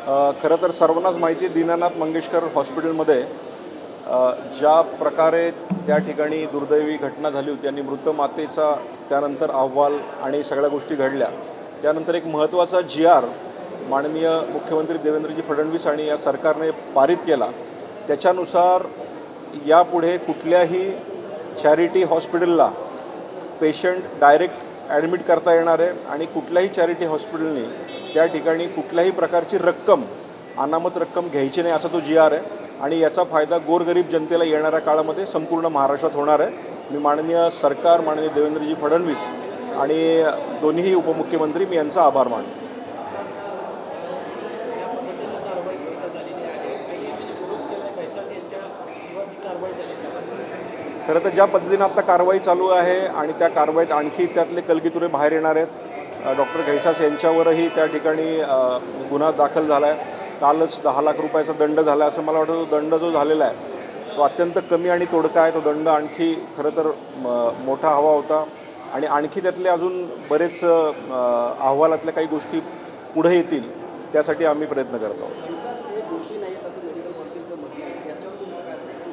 खरं तर सर्वांनाच माहिती आहे, दीनानाथ मंगेशकर हॉस्पिटलमध्ये ज्या प्रकारे त्या ठिकाणी दुर्दैवी घटना झाली होती आणि मृत मातेचा त्यानंतर अहवाल आणि सगळ्या गोष्टी घडल्या, त्यानंतर एक महत्त्वाचा GR माननीय मुख्यमंत्री देवेंद्रजी फडणवीस आणि या सरकारने पारित केला। त्याच्यानुसार यापुढे कुठल्याही चॅरिटी हॉस्पिटलला पेशंट डायरेक्ट ॲडमिट करता येणार आहे आणि कुठल्याही चॅरिटी हॉस्पिटलने त्या ठिकाणी कुठल्याही प्रकारची रक्कम, अनामत रक्कम घ्यायची नाही, असा तो GR आहे आणि याचा फायदा गोरगरीब जनतेला येणाऱ्या काळामध्ये संपूर्ण महाराष्ट्रात होणार आहे। मी माननीय सरकार, माननीय देवेंद्रजी फडणवीस आणि दोन्ही उपमुख्यमंत्री मी यांचा आभार मानतो। खरं तर ज्या पद्धतीनं आता कारवाई चालू आहे आणि त्या कारवाईत आणखी त्यातले कलगीतुरे बाहेर येणार आहेत। डॉक्टर घैसास यांच्यावरही त्या ठिकाणी गुन्हा दाखल झाला आहे। कालच 10 लाख रुपयाचा दंड झाला आहे। असं मला वाटतं तो दंड जो झालेला आहे तो अत्यंत कमी आणि तोडका आहे। तो दंड आणखी खरं तर मोठा हवा होता आणि आणखी त्यातले अजून बरेच अहवालातल्या काही गोष्टी पुढे येतील, त्यासाठी आम्ही प्रयत्न करत आहोत।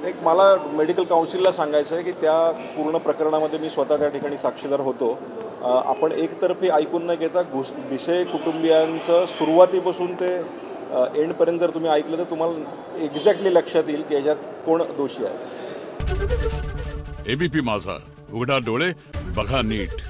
एक मला मेडिकल काउन्सिलला सांगायचं आहे की त्या पूर्ण प्रकरणामध्ये मी स्वतः त्या ठिकाणी साक्षीदार होतो। आपण एकतर्फी ऐकून न घेता भिसे कुटुंबियांचं सुरुवातीपासून ते एंडपर्यंत जर तुम्ही ऐकलं तर तुम्हाला एक्झॅक्टली लक्षात येईल की याच्यात कोण दोषी आहे। ABP माझा, उघडा डोळे बघा नीट।